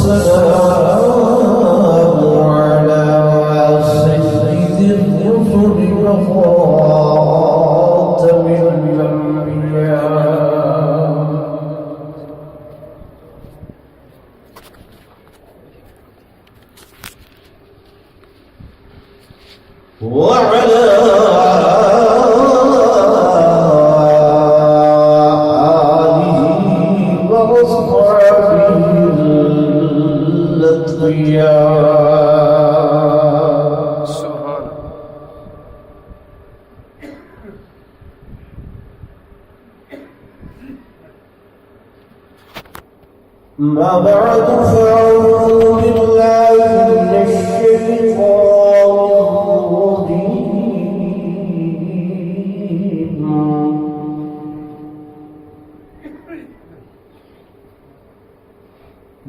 والسلام على سيد الرسل وخاتم الأنبياء وعلى ما بعد فأعوذ بالله من الشيطان الرجيم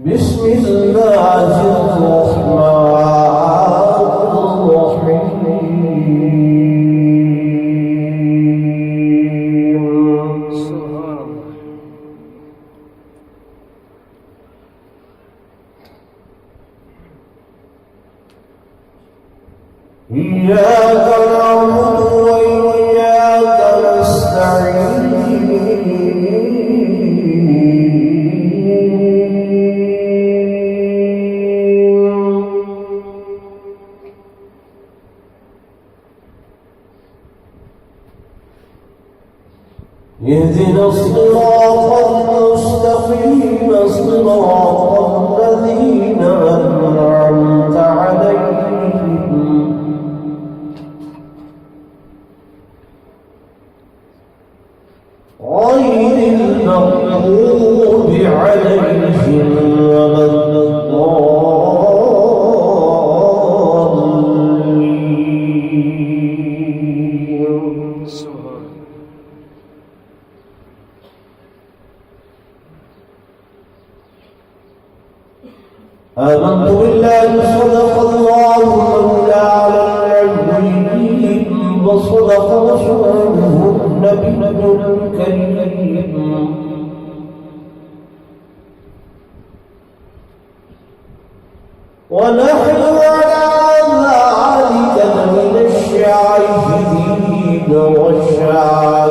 بسم الله الرحمن الرحيم إياك نعبد وإياك نستعين اهدنا الصراط المستقيم صراط الذين أنعمت عليهم غير المغضوب عليهم ولا الضالين. آمنت بالله صدق الله مولانا العظيم وصدق رسوله النبي الكريم ونحن على ذلك من الشاهدين والشاكرين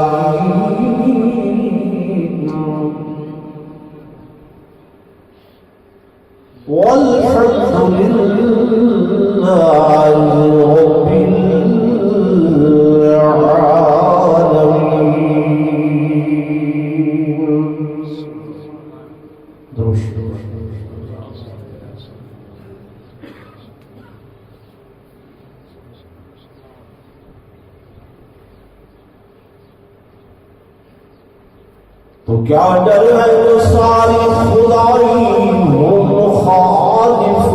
والحمد لله رب تو کیا ڈر ہے جو ساری خدائی ہو مخالف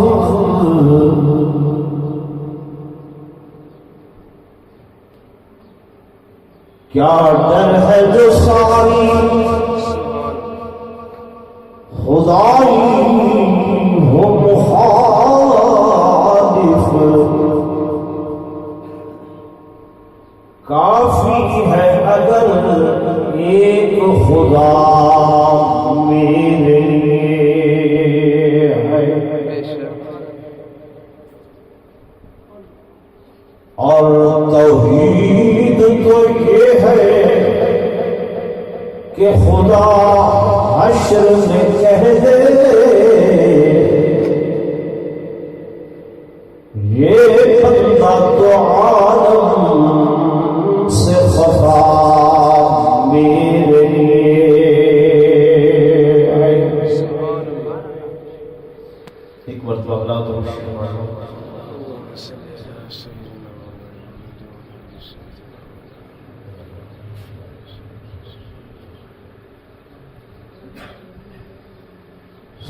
کیا ڈر ہے جو ساری خدائی ہو مخالف کافی ہے اگر ایک خدا میرے ہے اور توحید تو یہ ہے کہ خدا حشر میں کہہ دے یہ بندہ تو عالم سے خفا میرے لیے ہے. ایک مرتبہ اللہ تو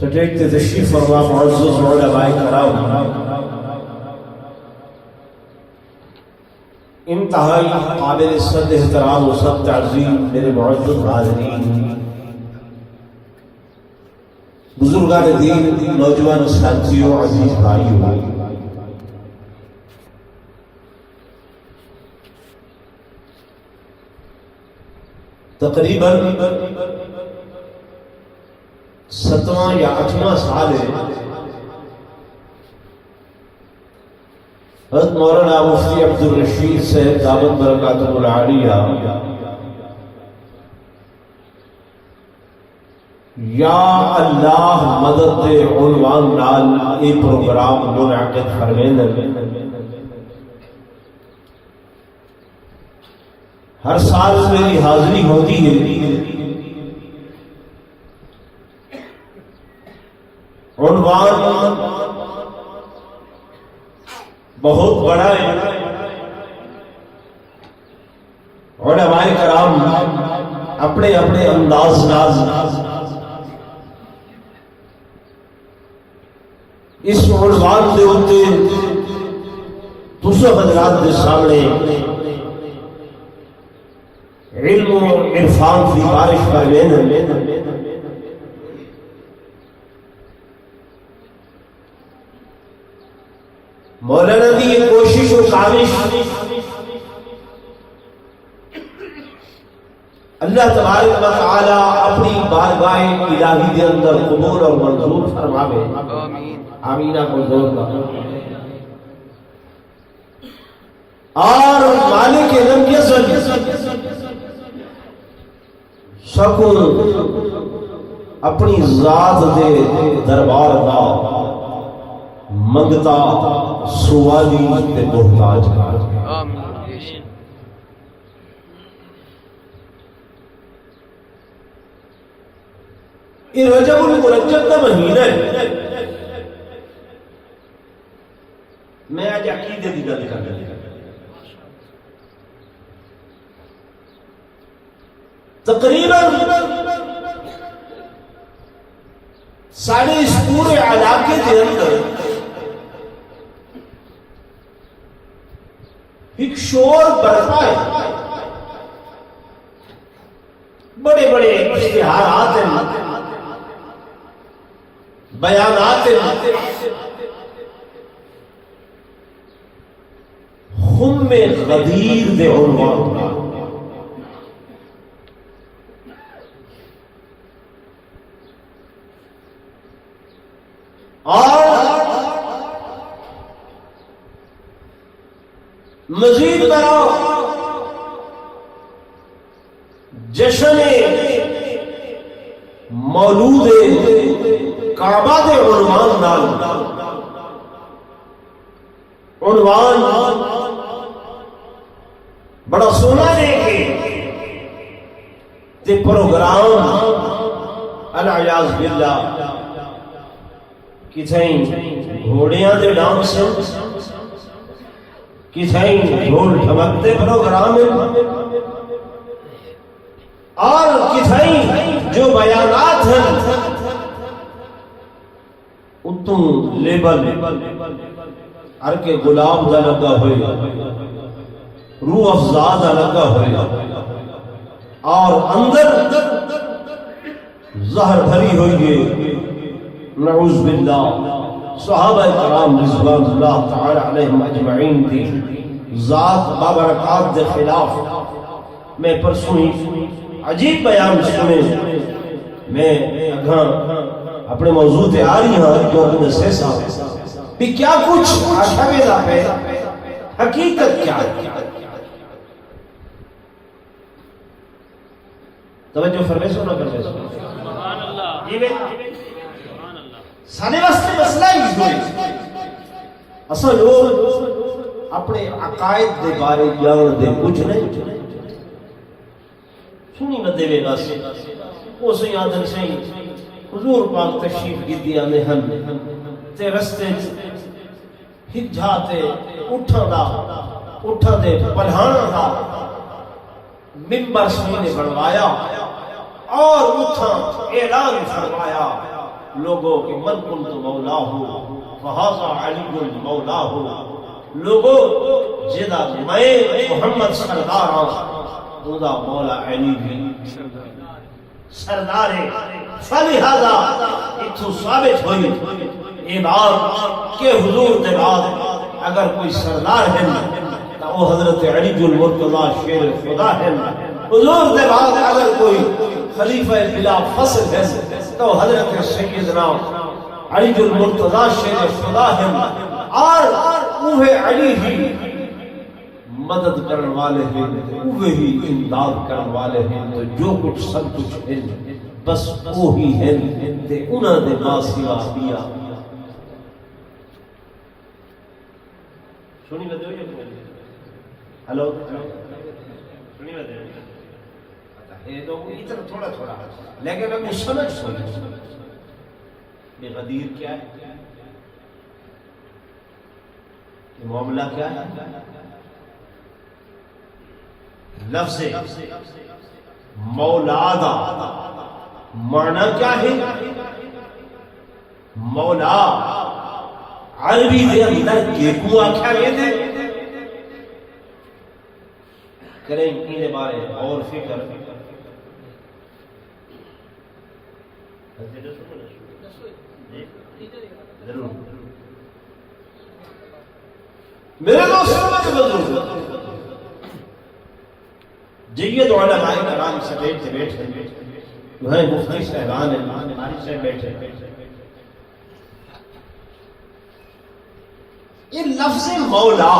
سٹیج تے تشریف فرما معزز علماء کرام انتہائی قابل عزت احترام و سب تعظیم میرے معزز حاضرین بزرگان دین نوجوان ساتھیوں عزیز بھائیوں تقریباً 7واں یا 8واں سال ہے حضرت مولانا مفتی عبدالرشید صاحب دامت برکاتہ العالیہ یا اللہ مدد دے عنوان نال یہ پروگرام منعقد فرمائیں۔ ہر سال میری حاضری ہوتی ہے، عنوان بہت بڑا ہے، علماء کرام اپنے اپنے انداز ناز اس عنوان دے ہوتے تسو حضرات دے سامنے علم و عرفان کی بارش فرمائیں۔ مولانا دی یہ کوشش و کاوش اللہ تبارک و تعالی اپنی بارگاہ الہی دے اندر قبول اور منظور فرماوے، آمین کو زور دا۔ اور مالک لم یزل سکون اپنی ذات دے دربار دا منگتا سوالی تے محتاج کر۔ یہ رجب المرجب کا مہینہ ہے۔ میں آج عقیدے دی گل کر رہا ہوں۔ تقریباً سارے اس پورے علاقے کے اندر ایک شور برپا ہے، بڑے بڑے اشتہارات ہیں، بیانات ہیں، خم غدیر دے عنوان اور مزید برآں جشن مولود کعبہ دے عنوان نال عنوان بڑا سونا دے کے تے پروگرام العیاذ باللہ کتھائیں گھوڑیاں دے ڈانس، کتھائیں ڈھول ڈھمکتے پروگرام اور کتھائیں جو بیانات ہیں اتوں لیبل ہر کے غلام دا لگا ہوئے، روح افزا دا لگا ہوئے اور اندر زہر بھری ہوئی ہے، نعوذ باللہ۔ صحابہ کرام رضوان اللہ تعالی علیہم اجمعین تھی ذات بابرکات دے خلاف۔ میں پرسوں ہی عجیب بیان سنے، میں اگھاں اپنے موضوع تے آ رہی ہاں جو اپنے سے صاحب بھی کیا کچھ آشاوے دا ہے، حقیقت کیا ہے۔ توجہ فرمائے سو نہ کرے سو سانے واسطے مسئلہ ہی ہوئی۔ اصل لوگ اپنے عقائد دے بارے جان دے کچھ نہیں سنی نہ دے گا سی وہ سی آدم سے حضور پاک تشریف کی دیا نہن تے رستے ہجھا تے اٹھا دے پلھانا دا ممبر سنی نے بڑھوایا اور اٹھا اعلان فرمایا لوگوں کہ من کنت مولا ہو فہذا علی مولا ہو، لوگوں جدا میں محمد سردار ہوں دا مولا علی بھی سردار ہے۔ فلہذا اتھو ثابت ہوئی یہ بات کہ حضور دے بعد اگر کوئی سردار ہے تو وہ حضرت علی المرتضی شیر خدا ہے، حضور دے بعد اگر کوئی خلیفہ بلا فصل ہے تو حضرت سیدنا علی المرتضی شیر خدا ہے۔ اور اوہ علی ہی مدد کرن والے ہیں، اوہ ہی امداد کرن والے ہیں، تو جو کچھ سب کچھ ہے بس وہی ہے تے انہاں دے ماں سوا پیا۔ سنی لگے ہو یا ہلو سنی لگے یہ تو اتنا تھوڑا تھوڑا لیکن اب سمجھ یہ غدیر کیا ہے، یہ معاملہ کیا ہے؟ لفظ مولا دا معنی کیا ہے؟ مولا عربی دے اندر کیکو آکھا گئے تھے۔ کریں انہیں بارے اور فکر ضرور میرے دوست جید علماء کرام سے بیٹھے جو ہے مفتی صاحبان ہماری سے بیٹھے، یہ لفظ مولا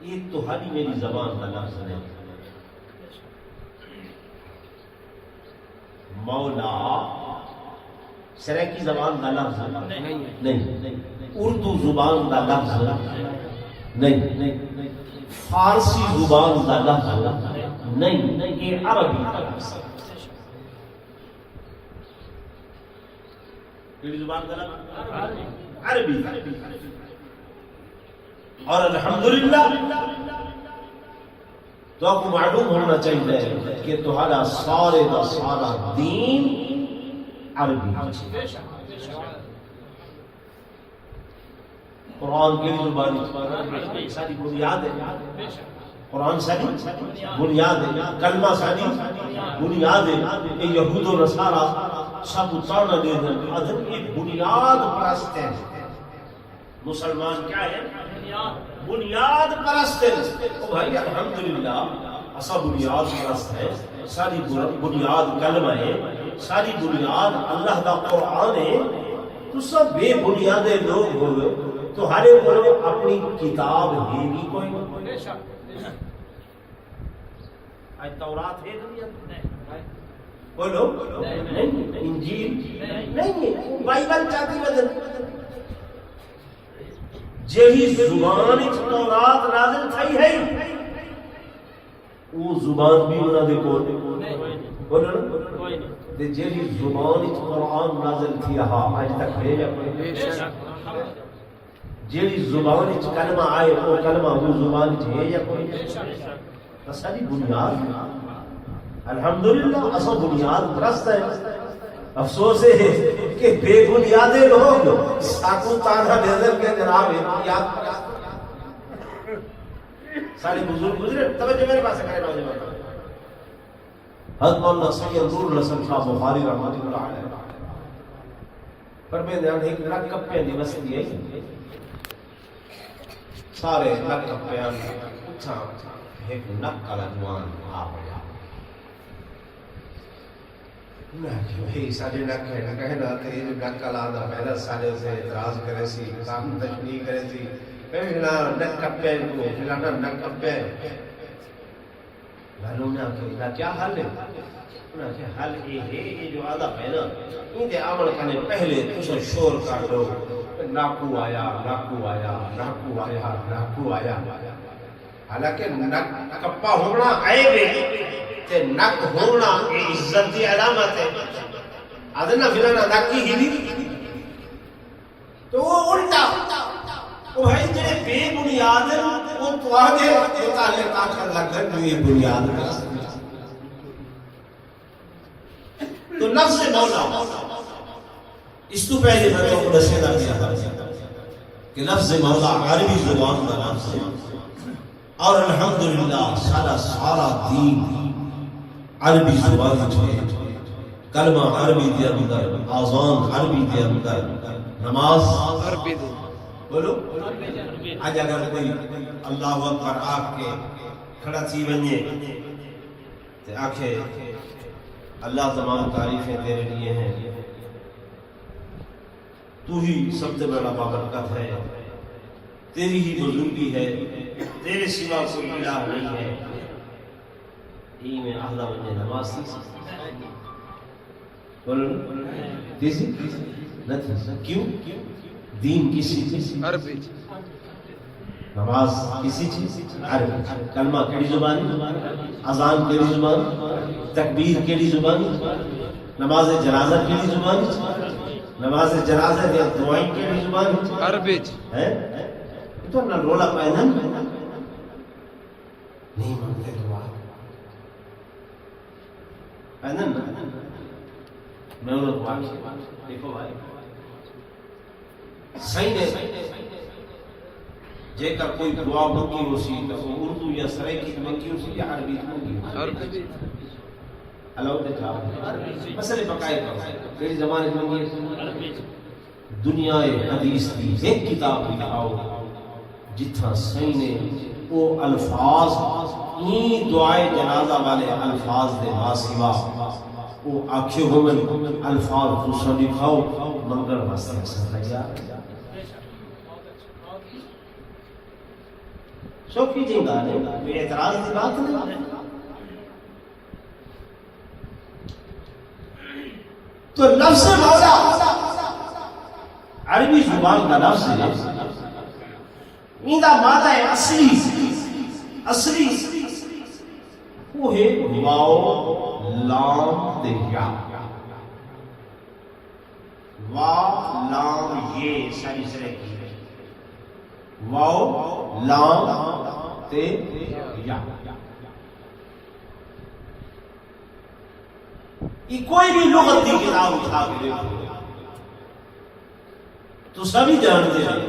یہ تمہاری میری زبان کا لفظ نہیں، مولا سرائکی زبان کا لفظ نہیں، اردو زبان کا لفظ نہیں، فارسی زبان کا لفظ نہیں، یہ عربی کا لفظ ہے۔ زبان کا لفظ عربی، اور الحمدللہ تو آپ کو معلوم ہونا چاہیے کہ تمہارا سارے کا سارا دین عربی ہے۔ قرآن کی زبان ساری بنیاد ہے، قرآن ساری بنیاد ہے، کلمہ ساری بنیاد ہے۔ یہ یہود و نصارہ سب اتارنا دے دیں ادھر ایک بنیاد پرست ہے۔ مسلمان کیا ہے؟ بنیاد پرست ہے۔ او بھائی الحمدللہ اسا بنیاد پرست ہے، ساری بنیاد کلمہ ہے، ساری بنیاد اللہ دا قرآن ہے۔ تو سب بے بنیاد لوگ ہوئے تو ہر ایک اپنی کتاب ہے بھی کوئی آج تورات ہے دنیا بولو نہیں، انجیل نہیں، بائبل چاہتی بدل جیڑی زبان تورات نازل تھی ہے وہ زبان بھی انہاں دے کول بولو نا، جیڑی زبان قرآن نازل تھی آج تک ہے یا کوئی؟ جیڑی زبان کلمہ آئے وہ کلمہ وہ زبان ہے یا کوئی؟ ساری بنیاد الحمدللہ اصل بنیاد پرست ہے۔ افسوس ہے کہ بے بنیاد لوگ ساکو تانا نظر کے جناب بنیاد پرست ساری بزرگ گزرے۔ توجہ میرے پاس کرے نوجوان حضرت مولانا سید نور الحسن شاہ بخاری رحمۃ اللہ علیہ فرمائے ایک نک کپے دی وسطی ہے، سارے نک کپے اچھا ایک نک والا جوان آ گیا، بھائی سارے نک ہے نہ کہنا تے نک والا دا پہلا سارے سے اعتراض کرے سی، کام تشریح کرے سی، کہنا نک کپے کو فلانا نک کپے لالوں نے کہا کیا حل ہے؟ انہوں نے کہا حل یہ ہے یہ جو آدھا ہے نا ان کے عمل کرنے پہلے تجھے شور کر دو، ناکو آیا ناکو آیا ناکو آیا ناکو آیا، حالانکہ نک کپا ہونا عیب ہے تے نک ہونا عزت کی علامت ہے۔ آدھنا فلانا نک کی ہلی تو وہ الٹا وہ بھائی جڑے بے بنیاد وہ تو آگے متعلقہ کر لگا جو یہ بنیاد ہے۔ تو لفظ مولا اس تو پہلے میں تو رسیدہ کیا کہ لفظ مولا عربی زبان کا لفظ ہے، اور الحمدللہ سارا دین عربی زبان ہے، کلمہ عربی دے اندر، آذان عربی دے اندر، نماز عربی دے بولو۔ آج اگر کوئی اللہ اکبر آپ کے کھڑا تھی بنیے تو آنکھیں اللہ تمام تعریفیں تیرے لیے ہیں، تو ہی سب سے بڑا بابرکت ہے، تیری ہی بزرگی ہے، تیرے سوا کوئی الہ نہیں ہے. یہ میں اہلا بننے نماز تھی بولو تیسی نہ تھی. کیوں؟ دین کسی چیز عربی، نماز کسی چیز عربی، کلمہ کیڑی زبان، اذان کیڑی زبان، تکبیر کیڑی زبان، نماز جنازہ کیڑی زبان، نماز جنازہ دے دعائیں کیڑی زبان عربی ہے. تو نہ رولا پہنا نہیں مانتے دعا پہنا میں انہوں کو آگے دیکھو بھائی صحیح ہے. جے کا کوئی دعا منگی ہو سی تو اردو یا سریکی منگی ہو سی یا عربی منگی ہو سی اللہ دے جاؤ مسئلے بقائے کرو تیری زبان منگی. دنیا حدیث کی ایک کتاب دکھاؤ جتنا صحیح نے وہ الفاظ این دعائے جنازہ والے الفاظ دے ماسوا وہ آکھے ہومن الفاظ دوسرا دکھاؤ منگر واسطے اکثر تیار سو کی جنگا ہے کوئی اعتراض کی بات نہیں. تو لفظ مولا عربی زبان کا لفظ ہے، اندہ مادہ اصلی وہ ہے واو لام تے یا، واو لام یہ ساری سرے کی واو لام تے یا. یہ کوئی بھی لغت کی کتاب اٹھا کے دیکھو تو سبھی جانتے ہیں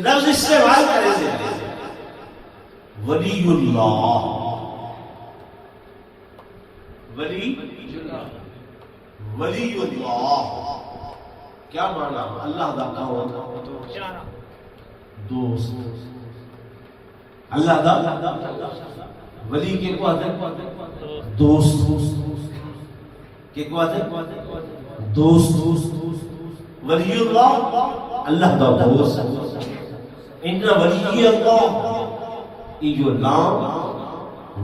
لفظ استعمال کرے سے ولی اللہ، ولی اللہ کیا مانا؟ اللہ دا کون دوست. اللہ دا ولی کے کو آتے دوست کے کو آتے دوست. ولی اللہ اللہ دا دوست. ان ولی اللہ یہ جو لام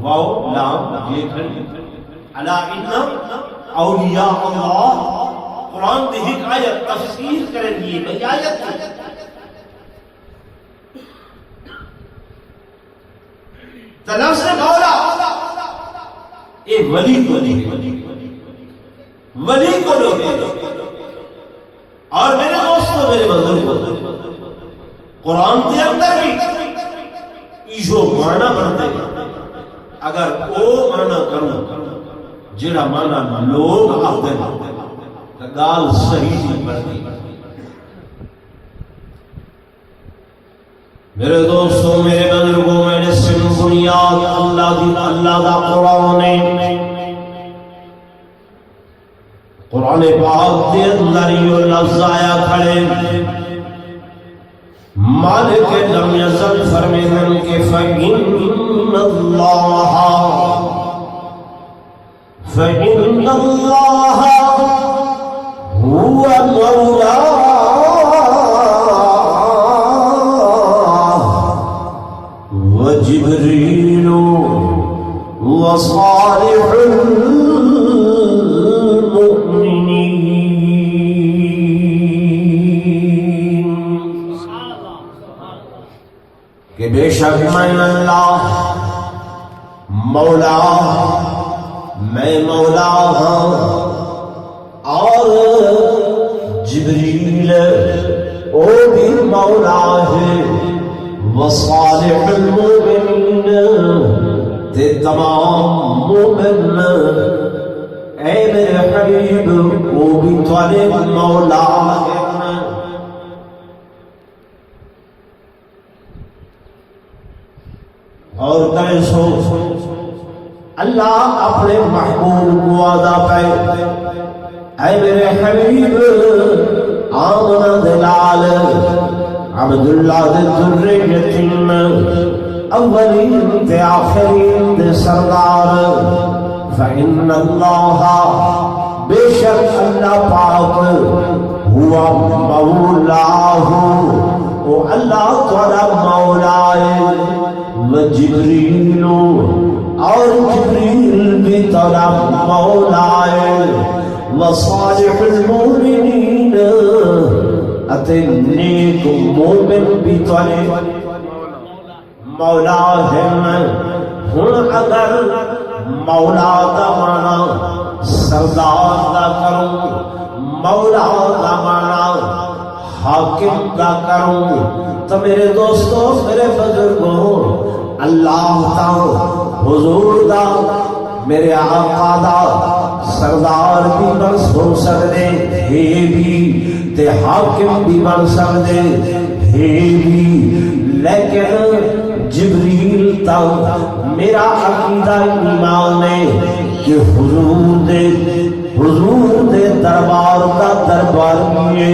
واو لام یہ کھڑی الا ان اولیاء اللہ قرآن دی ایک آیت تفسیر کریں گی بھئی آیت تلفظ مولا ایک ولی کو لوگے اور میرے دوستوں میرے بزرگ قرآن کے اندر بھی جو معنی بنتے اگر او معنی کروں جڑا معنی لوگ آتے ہیں گال صحیح نہیں بنتی. میرے دوستوں میرے بزرگوں میں نے سن بنیاد اللہ دا قرآن پاک دے اندر یہ لفظ آیا کھڑے مالک لم یزل فرمیدن کہ فَإِنَّ اللَّهَ هُوَ مَوْلَاهُ وَجِبْرِيلُ وَصَالِحُ الْمُؤْمِنِينَ کہ بے شک میں اللہ مولا میں مولا ہوں اور جبریل او بھی مولا ہے وصالح المؤمنین تے تمام مومن اے میرے حبیب او بھی تمہارے مولا ہے. اور کیسو اللہ اپنے محبوب کو وعدہ پہ اے میرے حبیب آمنہ دلال عبداللہ دے ذریتن اولین تے آخرین دے سردار فإن اللہ بے شک اللہ پاک ہوا مولاہ، او اللہ تعالی مولا ہے، و جبریل اور جبریل بھی تعالی مولا ہے، و صالح المؤمنین اتے نیک مومن بھی تعالی مولا ہے۔ ہن اگر مولا دا مانا سردار دا کروں، مولا دا مانا حاکم دا کروں، تو میرے دوستو میرے بزرگوں اللہ دا حضور دا میرے آقا دا سردار بھی بن ہو سکتے ہے بھی تے حاکم بھی بن سکتے ہے بھی، لیکن جبریل تا میرا عقیدہ ایمان ہے کہ حضور دے دربار دا دربار ہے،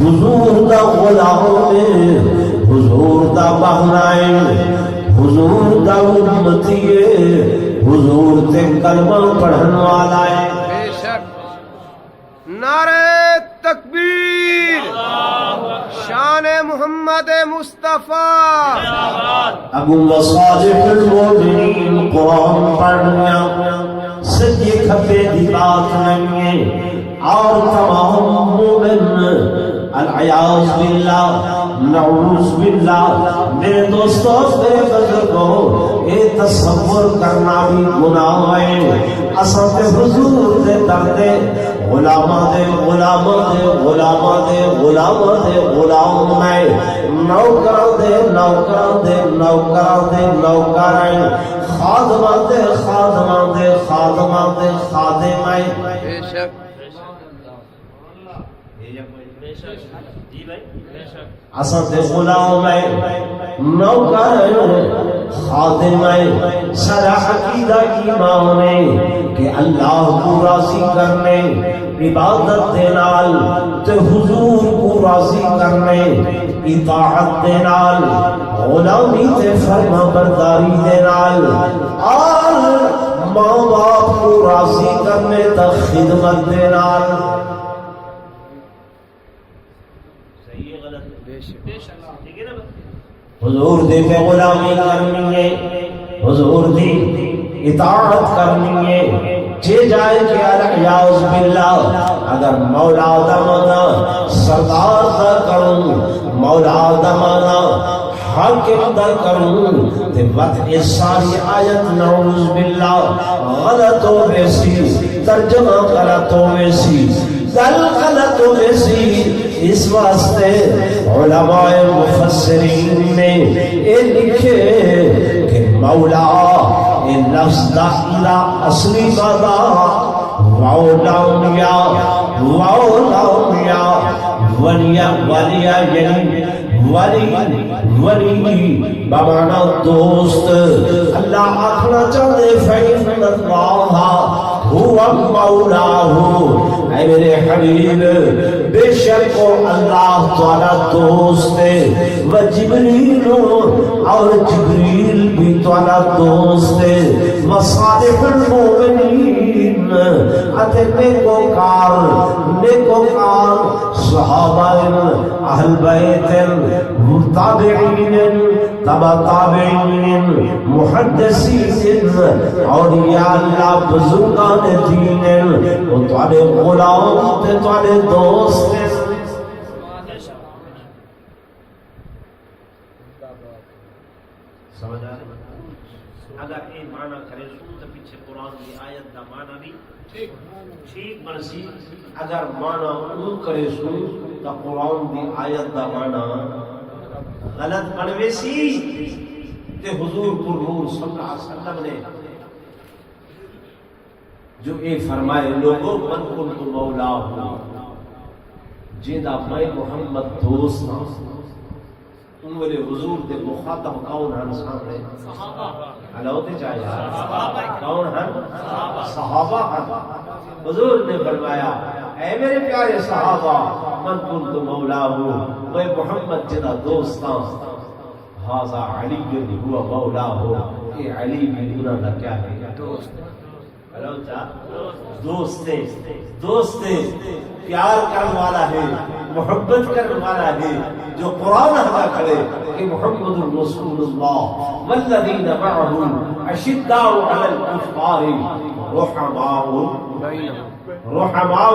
حضور دا غلام ہے، حضور دا بہنا ہے، حضور دا امتی ہے، حضور تے کلمہ پڑھن والا ہے۔ بے شک نعرہ تکبیر، شان محمد مصطفیٰ۔ ابو مصالح المؤمنین قرآن پڑھنا سجی کھپے دی بات نہیں ہے، اور تمام مومن العیاذ باللہ نعوذ باللہ۔ میرے دوستو میرے بزرگوں یہ تصور کرنا بھی گناہ ہے، اصل تے حضور دے دردے غلامہ دے غلامہ دے غلامہ دے غلامہ دے غلام میں نوکر دے نوکر دے نوکر دے نوکر ہیں، خادمہ دے خادمہ دے خادمہ دے خادم ہیں۔ بے شک اصل تے غلام ہے، نوکر ہے، خادم ہے۔ سارا عقیدہ ایمان ہے کہ اللہ کو راضی کرنے عبادت دے نال تے حضور کو راضی کرنے اطاعت دے نال غلامی تے فرما برداری دے نال اور ماں باپ کو راضی کرنے تے خدمت دے نال۔ حضور دے پہ غلامی کرنی ہے، حضور دی اطاعت کرنی ہے، جے جائے کہ الیاذ باللہ اگر مولا دا مانا سردار دا کروں، مولا دا مانا حاکم دا کروں، تے وقت ساری آیت نعوذ باللہ غلط ہو ویسی، ترجمہ غلط ہو ویسی، دل غلط ہو ویسی۔ اس واسطے علماء مفسرین نے یہ لکھے کہ مولا یہ لفظ داخلہ اصلی بابا مولاویا مولاویا ولیا ولیا یعنی ولی بمانا دوست۔ اللہ آخنا چاہتے فَإِنَّ اللَّهَ هُوَ مَوْلَاهُ، اے میرے حبیب بے شک اللہ تعالی دوست ہے، و جبریل اور جبریل بھی تعالی دوست ہے، و صالح المؤمنین اتے نیکوکار صحابہ اہل بیت تابعین تبع تابعین محدثین اولیاء اللہ بزرگان دین وہ تھوڑے غلام تے تھوڑے دوست ہیں۔ سمجھ آ رہے اگر یہ معنی کرے سو تو پیچھے قرآن کی آیت دا معنی بھی ٹھیک بنسی، اگر معنی او کرے سو تو قرآن کی آیت دا معنی غلط بنوے سی۔ تے حضور پر نور صلی اللہ علیہ وسلم نے جو اے فرمائے لوگوں من کنت مولا ہوں، جیدہ میں محمد دوست ان والے حضور دے مخاطب کون ہن سامنے؟ علاوہ تے چاہیے کون ہن؟ صحابہ ہن۔ حضور نے فرمایا اے میرے پیارے صحابہ من کنت مولا ہوں، میں محمد جیدہ دوستاں، ہاذا علی ہوا مولا ہو، یہ علی بھی انہوں نے کیا ہے؟ دوست دوستے دوستے پیار کرنے والا ہے، محبت کرنے والا ہے، جو قرآن ادا کرے کہ محمد رسول اللہ والذین معه اشداء علی الکفار رحماء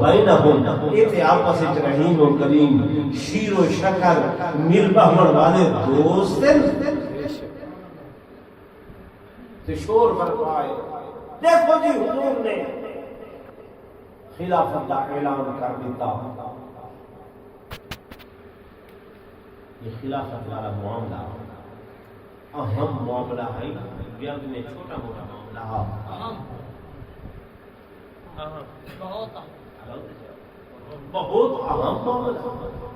بینہم، یہ آپس وچ رحیم و کریم، شیر و شکر مل بہمن والے دوست ہیں۔ تو شور برپائے، دیکھو جی حضور نے خلافت کا اعلان کر دیتا۔ یہ خلافت والا معاملہ اہم معاملہ ہے، بیعت میں چھوٹا موٹا معاملہ بہت اہم معاملہ۔